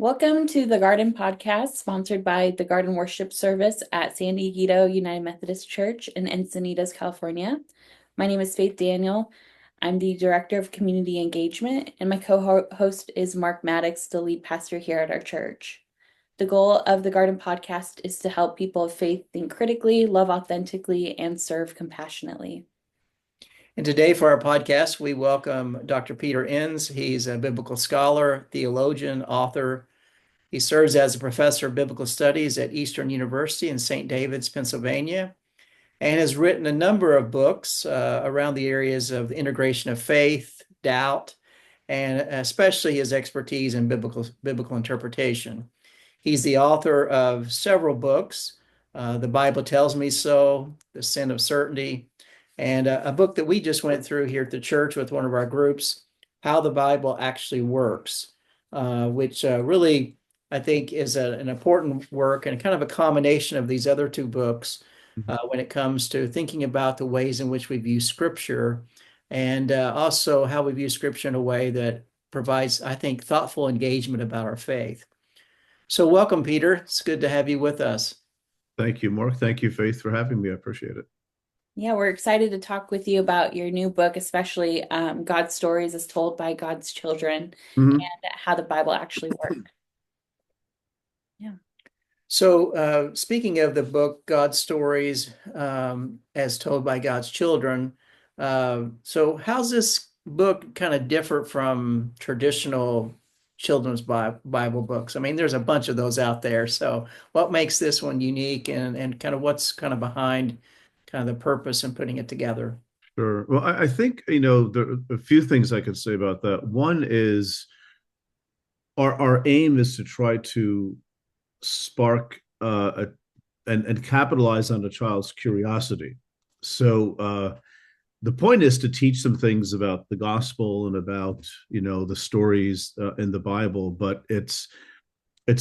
Welcome to the Garden Podcast, sponsored by the Garden Worship Service at San Diego United Methodist Church in Encinitas, California. My name is Faith Daniel. I'm the Director of Community Engagement, and my co-host is Mark Maddox, the lead pastor here at our church. The goal of the Garden Podcast is to help people of faith think critically, love authentically, and serve compassionately. And today for our podcast, we welcome Dr. Peter Enns. He's a biblical scholar, theologian, author. He serves as a professor of biblical studies at Eastern University in St. David's, Pennsylvania, and has written a number of books around the areas of the integration of faith, doubt, and especially his expertise in biblical interpretation. He's the author of several books, The Bible Tells Me So, The Sin of Certainty, and a book that we just went through here at the church with one of our groups, How the Bible Actually Works, which really, I think, is an important work and kind of a combination of these other two books when it comes to thinking about the ways in which we view Scripture and also how we view Scripture in a way that provides, I think, thoughtful engagement about our faith. So welcome, Peter. It's good to have you with us. Thank you, Mark. Thank you, Faith, for having me. I appreciate it. Yeah, we're excited to talk with you about your new book, especially God's Stories as Told by God's Children, Mhm. and how the Bible actually works. Yeah. So, speaking of the book, God's Stories as Told by God's Children, so how's this book kind of differ from traditional children's Bible books? I mean, there's a bunch of those out there. So, what makes this one unique and kind of what's kind of behind kind of the purpose in putting it together? Sure. Well, I think, there are a few things I could say about that. One is our aim is to try to spark and capitalize on a child's curiosity. So the point is to teach them things about the gospel and about, the stories in the Bible, but it's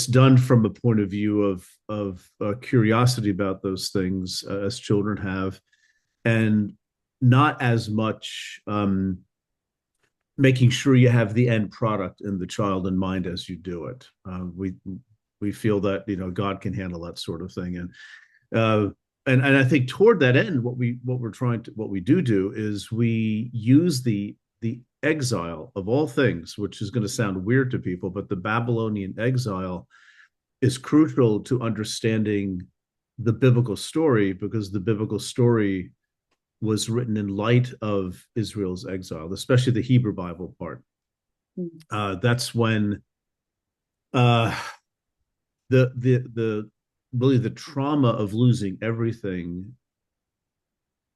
done from a point of view of curiosity about those things as children have, and not as much making sure you have the end product in the child in mind as you do it. We feel that God can handle that sort of thing, and I think toward that end, what we do is we use the exile of all things, which is going to sound weird to people, but the Babylonian exile is crucial to understanding the biblical story, because the biblical story was written in light of Israel's exile, especially the Hebrew Bible part. That's when uh, the really the trauma of losing everything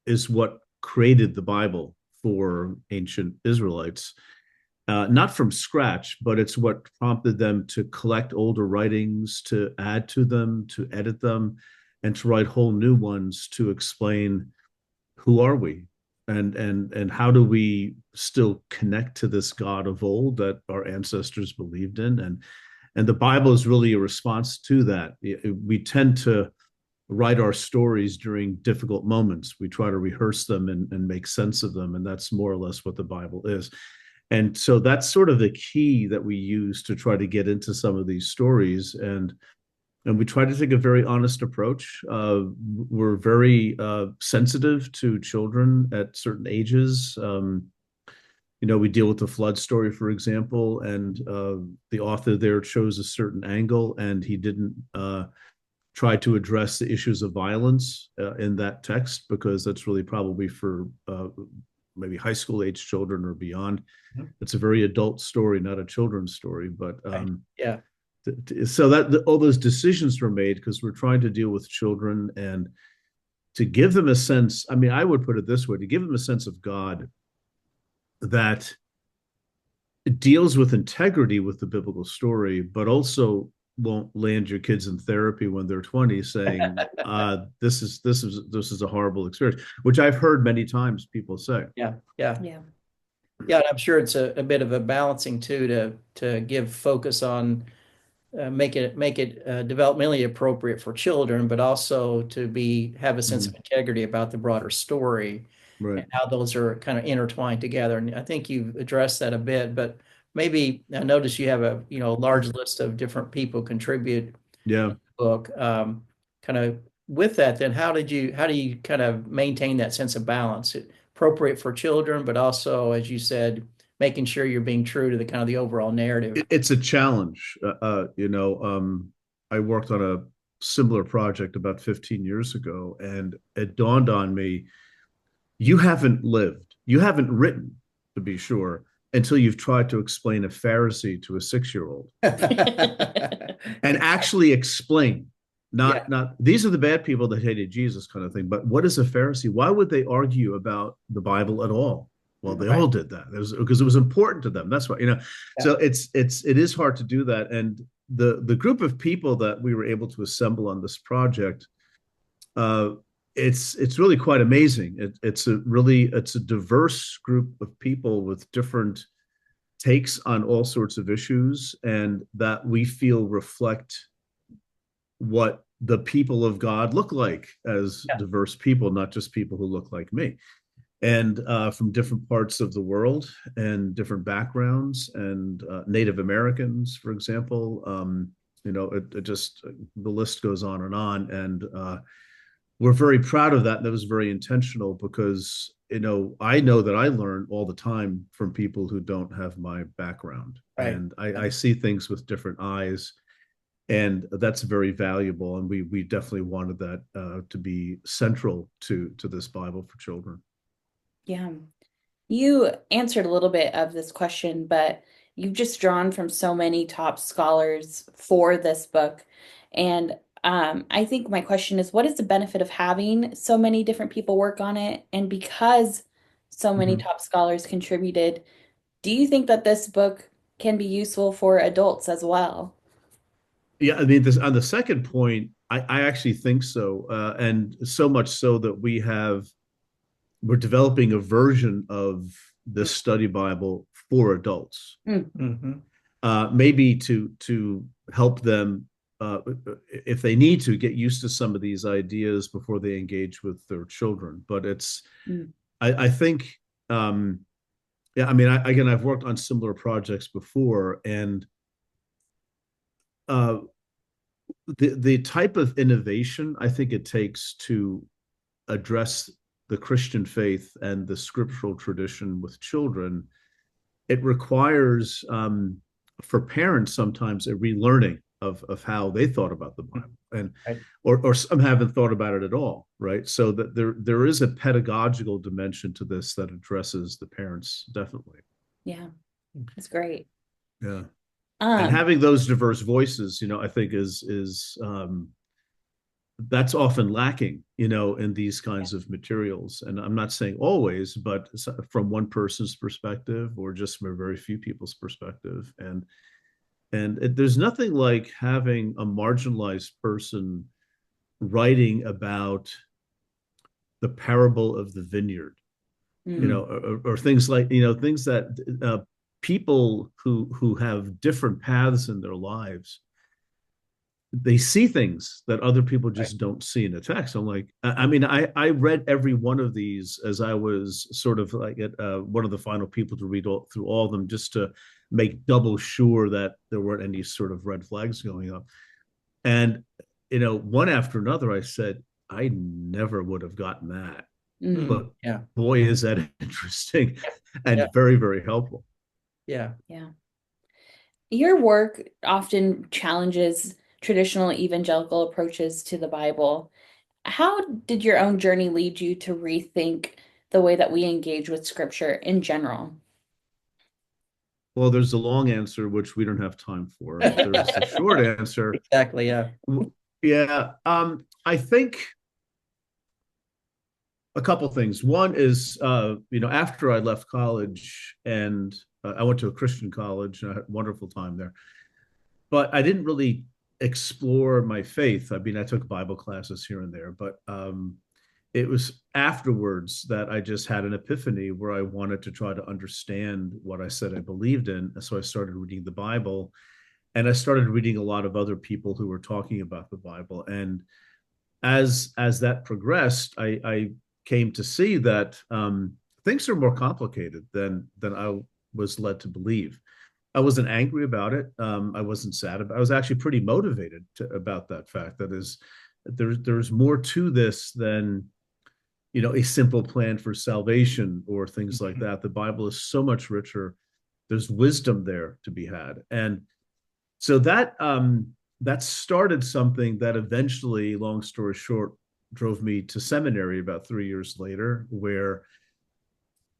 is what created the Bible for ancient Israelites. Not from scratch, but it's what prompted them to collect older writings, to add to them, to edit them, and to write whole new ones to explain who are we, and how do we still connect to this God of old that our ancestors believed in. And the Bible is really a response to that. We tend to write our stories during difficult moments. We try to rehearse them and make sense of them, and that's more or less what the Bible is. And so that's sort of the key that we use to try to get into some of these stories. And we try to take a very honest approach. We're very sensitive to children at certain ages. We deal with the flood story, for example, and the author there chose a certain angle, and he didn't try to address the issues of violence in that text, because that's really probably for maybe high school age children or beyond. It's a very adult story, not a children's story. But Yeah. so that all those decisions were made because we're trying to deal with children, and to give them a sense. I mean, I would put it this way: to give them a sense of God that deals with integrity with the biblical story, but also won't land your kids in therapy when they're 20 saying this is a horrible experience, which I've heard many times people say. Yeah. Yeah. And I'm sure it's a bit of a balancing too to give focus on make it developmentally appropriate for children, but also to have a sense of integrity about the broader story Right. and how those are kind of intertwined together. And I think you've addressed that a bit, but maybe I notice you have a large list of different people contribute Yeah. book. Kind of with that, then how do you kind of maintain that sense of balance? Appropriate for children, but also, as you said, making sure you're being true to the kind of the overall narrative. It's a challenge. I worked on a similar project about 15 years ago, and it dawned on me, you haven't lived, you haven't written, to be sure, until you've tried to explain a Pharisee to a 6-year-old and actually explain, Yeah, not these are the bad people that hated Jesus kind of thing, but what is a Pharisee? Why would they argue about the Bible at all? Well, they right. all did that. It was because it was important to them. That's why, Yeah, so it is hard to do that. And the group of people that we were able to assemble on this project, uh, it's really quite amazing. It's a diverse group of people with different takes on all sorts of issues, and that we feel reflect what the people of God look like as yeah, diverse people, not just people who look like me, and from different parts of the world and different backgrounds, and Native Americans, for example. It just the list goes on, and we're very proud of that. And that was very intentional because I know that I learn all the time from people who don't have my background, right. and I see things with different eyes, and that's very valuable. And we definitely wanted that to be central to this Bible for children. Yeah. You answered a little bit of this question, but you've just drawn from so many top scholars for this book. And I think my question is, what is the benefit of having so many different people work on it? And because so many Mm-hmm. top scholars contributed, do you think that this book can be useful for adults as well? Yeah, I mean, this on the second point, I actually think so, and so much so that we're developing a version of this study Bible for adults, Mm, Mm-hmm. maybe to help them, if they need to, get used to some of these ideas before they engage with their children. But mm, I think, yeah, I mean, again, I've worked on similar projects before, and uh, the type of innovation I think it takes to address the Christian faith and the scriptural tradition with children, it requires, for parents sometimes, a relearning of how they thought about the Bible, and Right. or some haven't thought about it at all, right? So that there is a pedagogical dimension to this that addresses the parents, definitely. yeah, that's great. Yeah. And Um, having those diverse voices, I think is that's often lacking, in these yeah, kinds of materials. And I'm not saying always, but from one person's perspective or just from a very few people's perspective. There's nothing like having a marginalized person writing about the parable of the vineyard, mm, or things like, things that people who have different paths in their lives, they see things that other people Right. just don't see in the text. I'm like, I mean, I read every one of these as I was sort of like one of the final people to read through all of them, just to make double sure that there weren't any sort of red flags going up. And one after another, I said, I never would have gotten that, mm, Mm, but yeah. boy, is that interesting Yeah. and very, very helpful. Yeah. yeah. Your work often challenges traditional evangelical approaches to the Bible. How did your own journey lead you to rethink the way that we engage with scripture in general? Well, there's a long answer, which we don't have time for. There's the short answer. Exactly. Yeah. Yeah, I think a couple things. One is, after I left college, and I went to a Christian college, and I had a wonderful time there, but I didn't really explore my faith. I mean, I took Bible classes here and there, but it was afterwards that I just had an epiphany where I wanted to try to understand what I said I believed in. So I started reading the Bible, and I started reading a lot of other people who were talking about the Bible. And as that progressed, I came to see that things are more complicated than I was led to believe. I wasn't angry about it. I wasn't sad about it. I was actually pretty motivated about that fact. That is, there's more to this than, a simple plan for salvation or things like that. The Bible is so much richer. There's wisdom there to be had. And so that started something that eventually, long story short, drove me to seminary about 3 years later, where,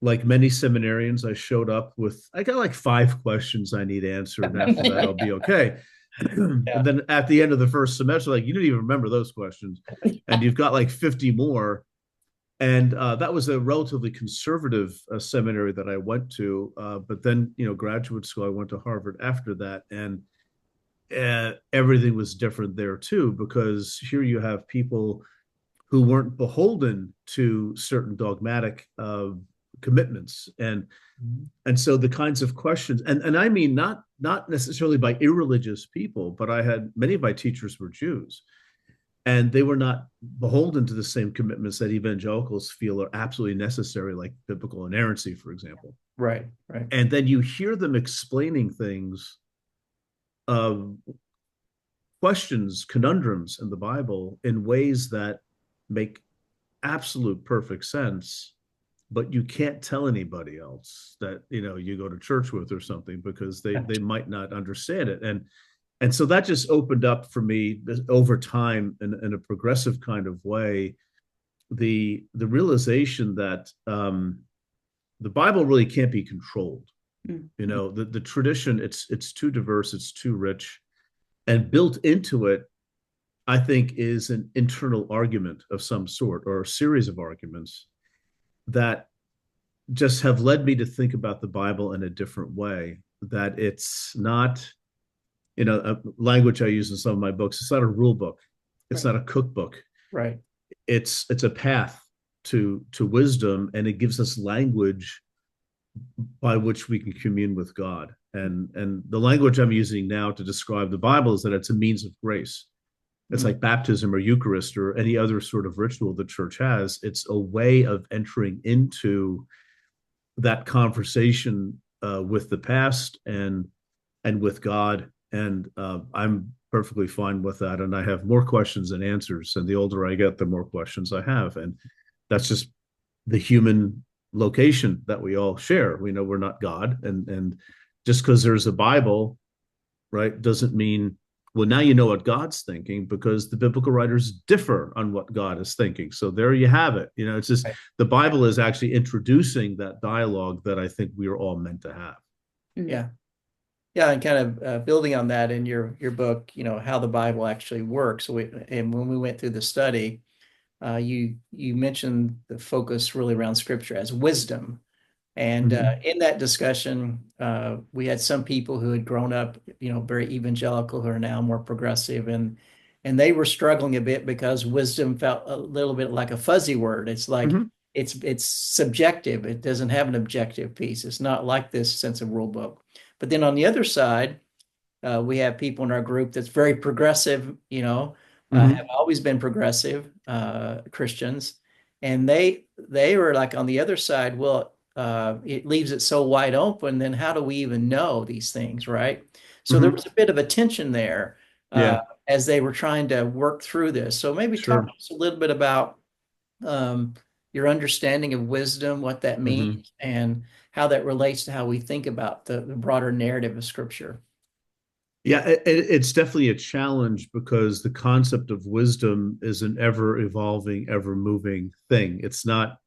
like many seminarians, I showed up with, I got like 5 questions I need answered, and after that, I'll be okay. And Yeah. then at the end of the first semester, like, you didn't even remember those questions, and you've got like 50 more. And that was a relatively conservative seminary that I went to. But then, graduate school, I went to Harvard after that, and everything was different there too, because here you have people who weren't beholden to certain dogmatic commitments, and so the kinds of questions, and I mean, not necessarily by irreligious people, but I had many of my teachers were Jews, and they were not beholden to the same commitments that evangelicals feel are absolutely necessary, like biblical inerrancy, for example. Right, right. And then you hear them explaining things, uh, questions, conundrums in the Bible in ways that make absolute perfect sense, but you can't tell anybody else that you go to church with or something, because they might not understand it. And so that just opened up for me over time, in a progressive kind of way, the realization that the Bible really can't be controlled. The tradition, it's too diverse, it's too rich, and built into it, I think, is an internal argument of some sort, or a series of arguments that just have led me to think about the Bible in a different way. That it's not, a language I use in some of my books. It's not a rule book. It's Right. not a cookbook. Right. It's a path to wisdom, and it gives us language by which we can commune with God. And the language I'm using now to describe the Bible is that it's a means of grace. It's like baptism or Eucharist or any other sort of ritual the church has. It's a way of entering into that conversation with the past and with God. And I'm perfectly fine with that. And I have more questions than answers. And the older I get, the more questions I have. And that's just the human location that we all share. We know we're not God. And just because there's a Bible, right, doesn't mean, well, now you know what God's thinking, because the biblical writers differ on what God is thinking. So there you have it. It's just, Right. the Bible is actually introducing that dialogue that I think we are all meant to have. Yeah. Yeah, and kind of building on that in your book, how the Bible actually works. And when we went through the study, you mentioned the focus really around Scripture as wisdom. And in that discussion, we had some people who had grown up, very evangelical, who are now more progressive, and they were struggling a bit because wisdom felt a little bit like a fuzzy word. It's like it's subjective. It doesn't have an objective piece. It's not like this sense of rule book. But then on the other side, we have people in our group that's very progressive, have always been progressive Christians, and they were like on the other side. Well, it leaves it so wide open. Then how do we even know these things, right? So there was a bit of a tension there Yeah, as they were trying to work through this. So maybe talk sure. to us a little bit about your understanding of wisdom, what that means, and how that relates to how we think about the broader narrative of Scripture. Yeah, it's definitely a challenge, because the concept of wisdom is an ever evolving, ever moving thing. It's not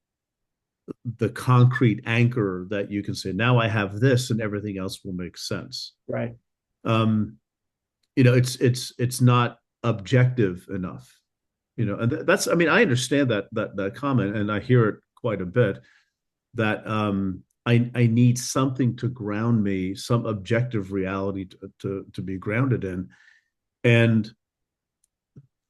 the concrete anchor that you can say, now I have this and everything else will make sense. Right. Um, it's not objective enough. And that's, I mean, I understand that comment, and I hear it quite a bit, that I need something to ground me, some objective reality to be grounded in. And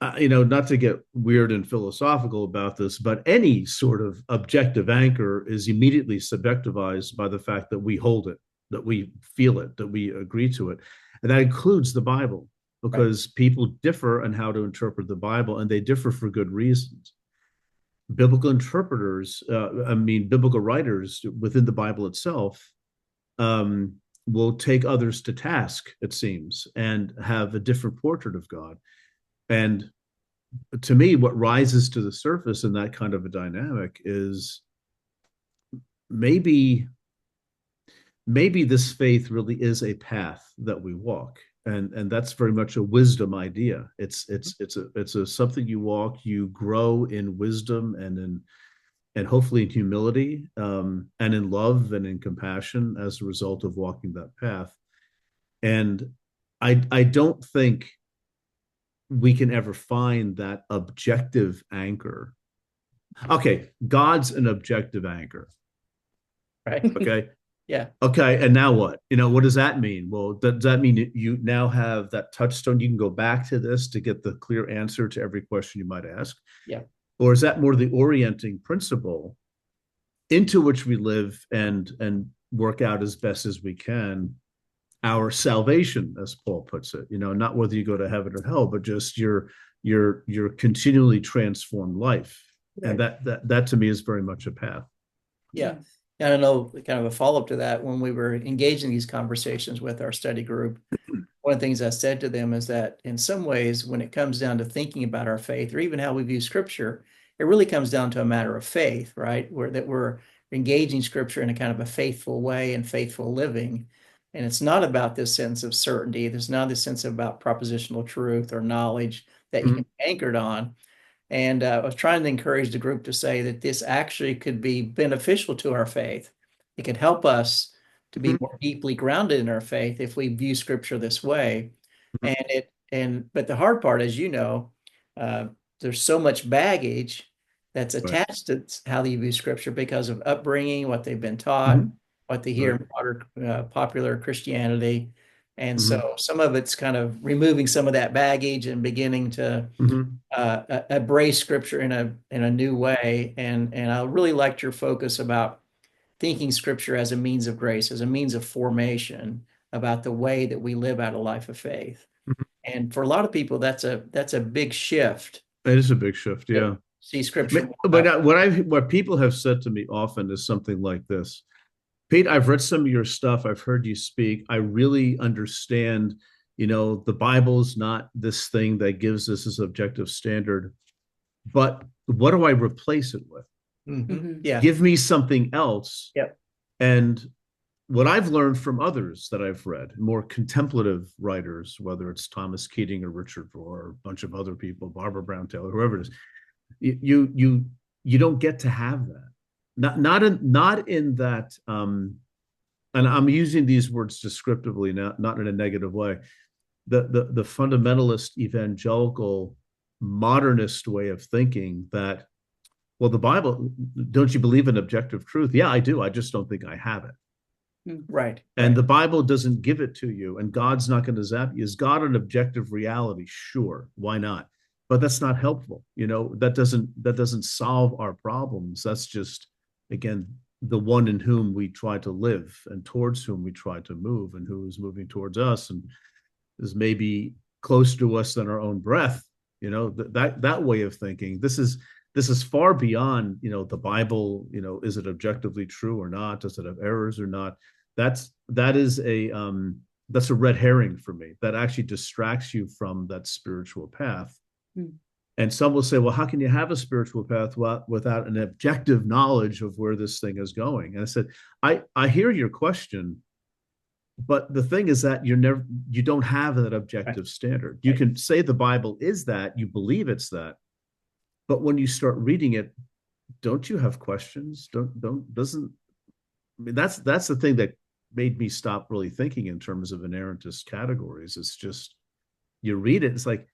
not to get weird and philosophical about this, but any sort of objective anchor is immediately subjectivized by the fact that we hold it, that we feel it, that we agree to it. And that includes the Bible, because people differ on how to interpret the Bible, and they differ for good reasons. Biblical interpreters, biblical writers within the Bible itself, will take others to task, it seems, and have a different portrait of God. And to me, what rises to the surface in that kind of a dynamic is maybe maybe this faith really is a path that we walk, and that's very much a wisdom idea. It's a something you walk, you grow in wisdom and hopefully in humility, and in love and in compassion as a result of walking that path. And I don't think we can ever find that objective anchor. Okay, God's an objective anchor. Right. Okay. Yeah. Okay, and now what? What does that mean? Well, does that mean that you now have that touchstone? You can go back to this to get the clear answer to every question you might ask? Yeah. Or is that more the orienting principle into which we live and work out as best as we can our salvation, as Paul puts it? Not whether you go to heaven or hell, but just your continually transformed life. Right. And that to me is very much a path. Yeah. And I know, kind of a follow-up to that, when we were engaging these conversations with our study group, one of the things I said to them is that in some ways, when it comes down to thinking about our faith or even how we view scripture, it really comes down to a matter of faith, right? We're engaging scripture in a kind of a faithful way and faithful living. And it's not about this sense of certainty. There's not this sense about propositional truth or knowledge that you can be anchored on. And I was trying to encourage the group to say that this actually could be beneficial to our faith. It could help us to be more deeply grounded in our faith if we view scripture this way. But the hard part, as you know, uh, there's so much baggage that's Right. attached to how they view scripture because of upbringing, what they've been taught, Mm-hmm. what they hear Right. in popular Christianity. And Mm-hmm. so some of it's kind of removing some of that baggage and beginning to Mm-hmm. embrace scripture in a new way. And I really liked your focus about thinking scripture as a means of grace, as a means of formation, about the way that we live out a life of faith. And for a lot of people, that's a big shift. It is a big shift, To yeah. see scripture more about. But what people have said to me often is something like this: Pete, I've read some of your stuff. I've heard you speak. I really understand. The Bible's not this thing that gives us this objective standard, but what do I replace it with? Yeah. Give me something else. Yep. And what I've learned from others that I've read, more contemplative writers, whether it's Thomas Keating or Richard Rohr or a bunch of other people, Barbara Brown Taylor, whoever it is, you don't get to have that. Not in that. And I'm using these words descriptively, not in a negative way. The fundamentalist evangelical modernist way of thinking that, well, the Bible, don't you believe in objective truth? Yeah, I do. I just don't think I have it. Right. And the Bible doesn't give it to you, and God's not going to zap you. Is God an objective reality? Sure, why not? But that's not helpful. That doesn't solve our problems. That's just, again, the one in whom we try to live and towards whom we try to move, and who is moving towards us and is maybe closer to us than our own breath. That way of thinking. This is far beyond, the Bible. Is it objectively true or not? Does it have errors or not? That is a red herring for me. That actually distracts you from that spiritual path. And some will say, well, how can you have a spiritual path without an objective knowledge of where this thing is going? And I said, I hear your question, but the thing is that you don't have that objective standard. You can say the Bible is that, you believe it's that, but when you start reading it, don't you have questions? Doesn't I mean, that's the thing that made me stop really thinking in terms of inerrantist categories. It's just, you read it, it's like,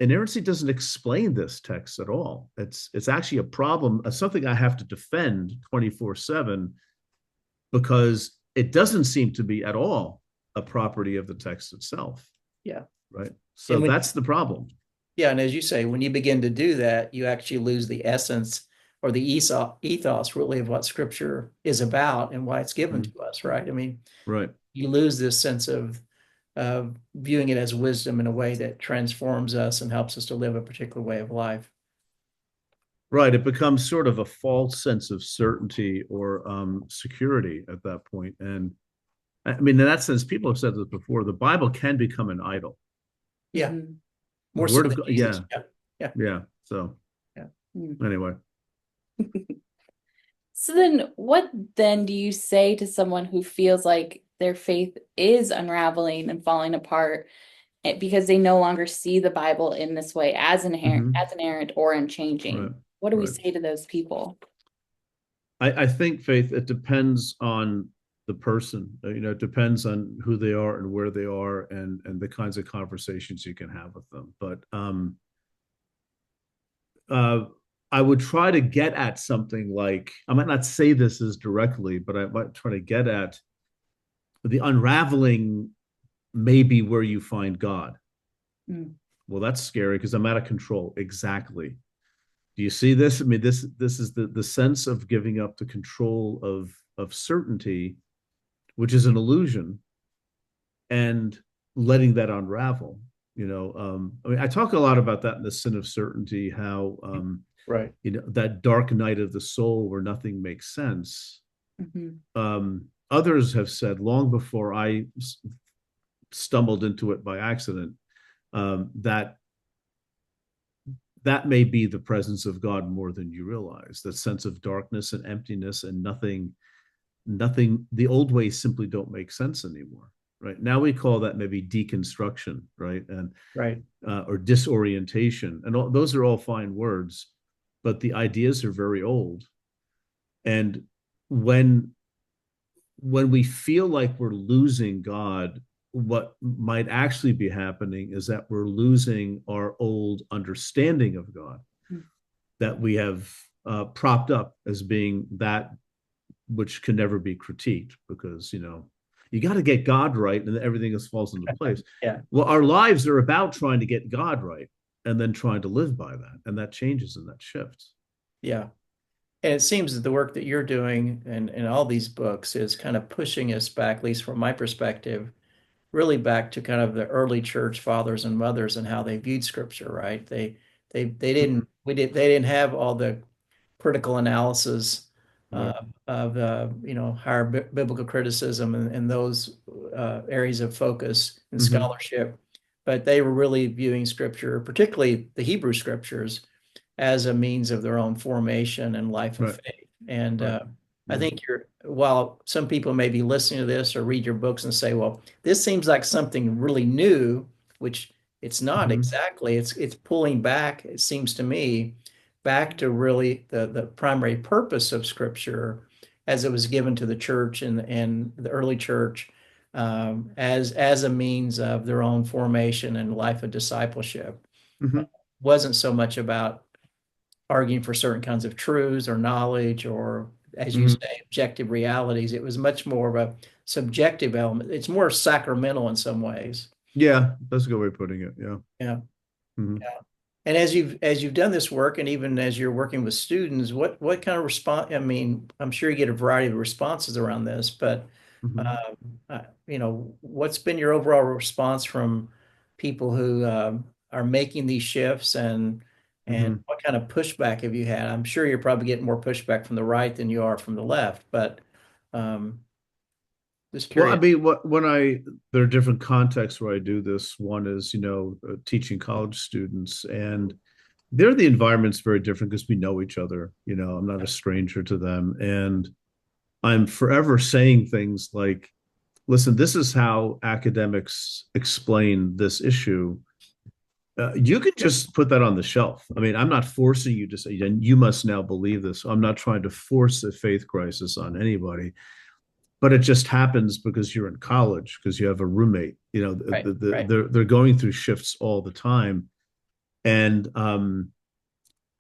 inerrancy doesn't explain this text at all. It's actually a problem, something I have to defend 24/7, because it doesn't seem to be at all a property of the text itself. Yeah. Right. So that's the problem. Yeah, and as you say, when you begin to do that, you actually lose the essence or the ethos really of what scripture is about and why it's given to us, right? I mean, right. You lose this sense of viewing it as wisdom in a way that transforms us and helps us to live a particular way of life. Right. It becomes sort of a false sense of certainty or security at that point. And I mean, in that sense, people have said this before. The Bible can become an idol. Yeah, Mhm. The more so Word of than God. Jesus. Yeah, Yeah, yeah, yeah. So yeah. Mm. anyway. So then, what then do you say to someone who feels like their faith is unraveling and falling apart because they no longer see the Bible in this way Mhm. as inerrant or Right, unchanging? What do we right. say to those people? I think faith, it depends on the person. It depends on who they are and where they are, and the kinds of conversations you can have with them. But uh, I would try to get at something like, I might not say this as directly, but I might try to get at the unraveling, maybe where you find God. Mm. Well, that's scary because I'm out of control. Exactly. Do you see this? I mean, this is the sense of giving up the control of certainty, which is an illusion, and letting that unravel. I mean, I talk a lot about that in the sin of certainty, how Right. that dark night of the soul where nothing makes sense. Mhm. Others have said long before I stumbled into it by accident, that that may be the presence of God more than you realize. That sense of darkness and emptiness and nothing. The old ways simply don't make sense anymore. Right now, we call that maybe deconstruction, right, and Right. or disorientation, and those are all fine words, but the ideas are very old. And when when we feel like we're losing God, what might actually be happening is that we're losing our old understanding of God Mm. that we have propped up as being that which can never be critiqued because, you got to get God right and everything else falls into place. Yeah, Well, our lives are about trying to get God right and then trying to live by that. And that changes and that shifts. yeah. And it seems that the work that you're doing in all these books is kind of pushing us back, at least from my perspective, really back to kind of the early church fathers and mothers and how they viewed scripture, right? They Mm-hmm. they didn't have all the critical analysis Right. of higher biblical criticism and those areas of focus and Mm-hmm. scholarship, but they were really viewing scripture, particularly the Hebrew scriptures, as a means of their own formation and life of Right. faith. And Right. I Yeah. think while some people may be listening to this or read your books and say, well, this seems like something really new, which it's not Mm-hmm. exactly. It's pulling back, it seems to me, back to really the primary purpose of Scripture as it was given to the church and the early church, as a means of their own formation and life of discipleship. Mm-hmm. Wasn't so much about arguing for certain kinds of truths or knowledge or, as you Mm-hmm. say, objective realities. It was much more of a subjective element. It's more sacramental in some ways. Yeah. That's a good way of putting it. Yeah. Yeah. Mm-hmm. Yeah. And as you've done this work, and even as you're working with students, what kind of response? I mean, I'm sure you get a variety of responses around this, but Mm-hmm. what's been your overall response from people who are making these shifts, and Mm-hmm. what kind of pushback have you had? I'm sure you're probably getting more pushback from the right than you are from the left, but um, just Well, I curious. mean, there are different contexts where I do this. One is, teaching college students, and there the environment's very different because we know each other. I'm not a stranger to them. And I'm forever saying things like, listen, this is how academics explain this issue. You can just put that on the shelf. I mean, I'm not forcing you to say, and you must now believe this. I'm not trying to force a faith crisis on anybody, but it just happens because you're in college, because you have a roommate. Right, right. They're going through shifts all the time. And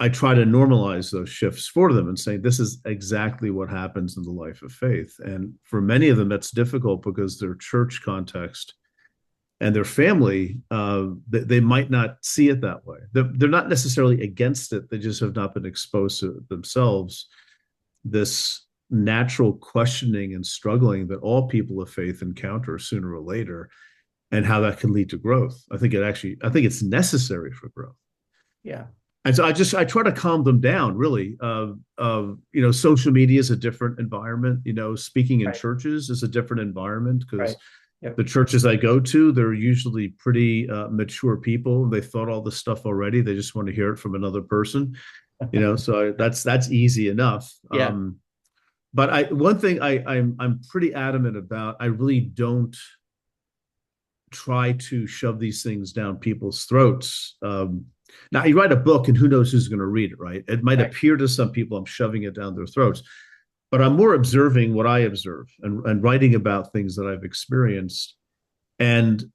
I try to normalize those shifts for them and say, this is exactly what happens in the life of faith. And for many of them, that's difficult because their church context and their family, they might not see it that way. They're not necessarily against it. They just have not been exposed to it themselves. This natural questioning and struggling that all people of faith encounter sooner or later, and how that can lead to growth. I think it's necessary for growth. Yeah. And so I try to calm them down, really. Social media is a different environment. Speaking in Right. churches is a different environment Right. because Yep. the churches I go to, they're usually pretty mature people. They thought all this stuff already. They just want to hear it from another person. So that's easy enough. Yeah. But one thing I'm pretty adamant about. I really don't try to shove these things down people's throats. Now, you write a book, and who knows who's going to read it, right? It might Right. appear to some people I'm shoving it down their throats, but I'm more observing what I observe and writing about things that I've experienced. And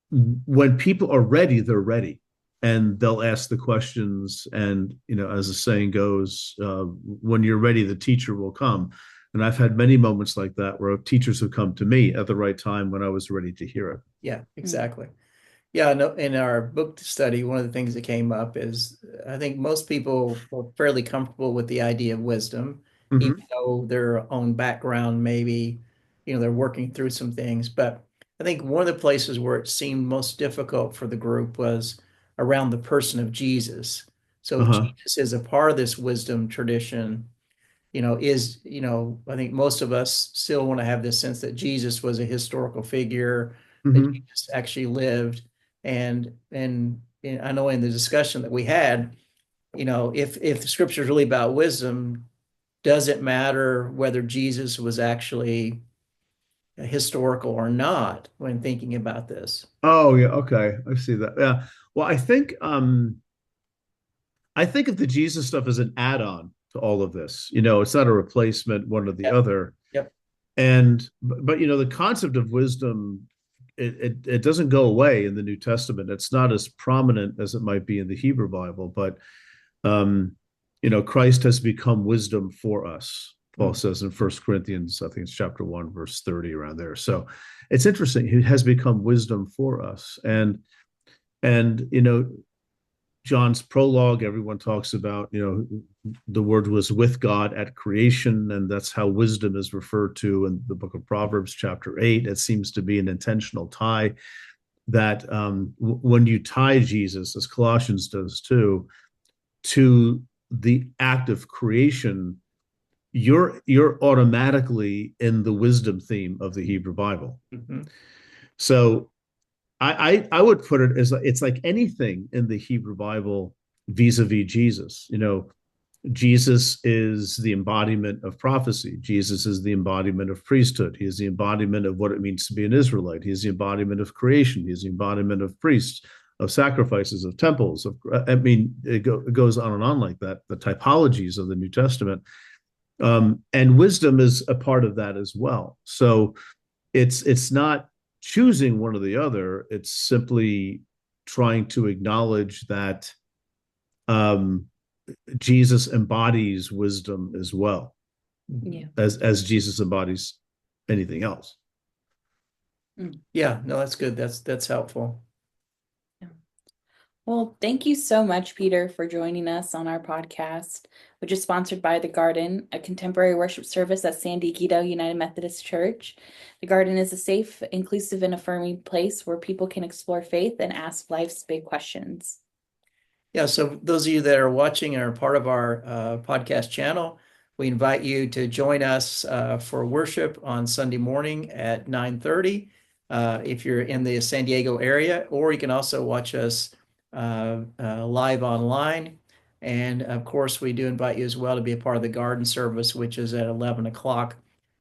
when people are ready, they're ready. And they'll ask the questions. And, as the saying goes, when you're ready, the teacher will come. And I've had many moments like that where teachers have come to me at the right time when I was ready to hear it. Yeah, Mm. exactly. Yeah, no, in our book study, one of the things that came up is I think most people are fairly comfortable with the idea of wisdom, even Mm-hmm. though their own background maybe, they're working through some things. But I think one of the places where it seemed most difficult for the group was around the person of Jesus. So if Uh-huh. Jesus is a part of this wisdom tradition, I think most of us still want to have this sense that Jesus was a historical figure, that Mm-hmm. Jesus actually lived. And I know in the discussion that we had, if the scripture is really about wisdom, does it matter whether Jesus was actually historical or not when thinking about this? Oh yeah, okay. I see that. Yeah. Well, I think of the Jesus stuff as an add-on to all of this. It's not a replacement one or the Yep. other. Yep. And but the concept of wisdom, it doesn't go away in the New Testament. It's not as prominent as it might be in the Hebrew Bible, but um, Christ has become wisdom for us. Paul Mm. says in First Corinthians, I think it's chapter 1, verse 30, around there. So it's interesting. He has become wisdom for us. And John's prologue, everyone talks about, the word was with God at creation, and that's how wisdom is referred to in the book of Proverbs, chapter 8. It seems to be an intentional tie that when you tie Jesus, as Colossians does too, to the act of creation, you're automatically in the wisdom theme of the Hebrew Bible. Mhm. So I would put it as it's like anything in the Hebrew Bible vis-a-vis Jesus. Jesus is the embodiment of prophecy. Jesus is the embodiment of priesthood. He is the embodiment of what it means to be an Israelite. He is the embodiment of creation. He is the embodiment of priests, of sacrifices, of temples. It goes on and on like that. The typologies of the New Testament, and wisdom is a part of that as well. So it's not choosing one or the other. It's simply trying to acknowledge that um, Jesus embodies wisdom as well Mhm. Yeah. as Jesus embodies anything else. Mm. Yeah, no, that's good. That's helpful. Yeah. Well, thank you so much, Peter, for joining us on our podcast, which is sponsored by The Garden, a contemporary worship service at San Diego United Methodist Church. The Garden is a safe, inclusive, and affirming place where people can explore faith and ask life's big questions. Yeah, so those of you that are watching and are part of our podcast channel, we invite you to join us for worship on Sunday morning at 9:30 if you're in the San Diego area, or you can also watch us live online. And of course, we do invite you as well to be a part of the garden service, which is at 11 o'clock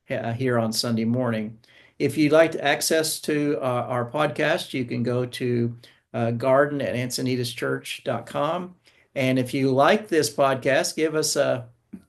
here on Sunday morning. If you'd like access to our podcast, you can go to garden at encinitas.church.com. And if you like this podcast, give us a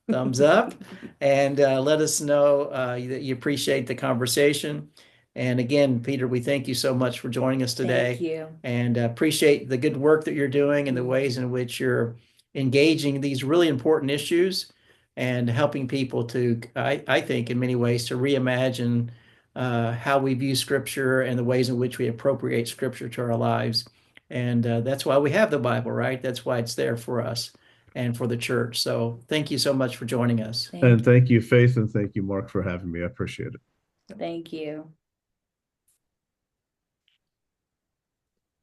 thumbs up and let us know that you appreciate the conversation. And again, Peter, we thank you so much for joining us Thank today you. and appreciate the good work that you're doing and the ways in which you're engaging these really important issues and helping people to, I think, in many ways, to reimagine how we view Scripture and the ways in which we appropriate Scripture to our lives. And that's why we have the Bible, right? That's why it's there for us and for the church. So thank you so much for joining us. And Thank you. thank you, Faith, and thank you, Mark, for having me. I appreciate it. Thank you.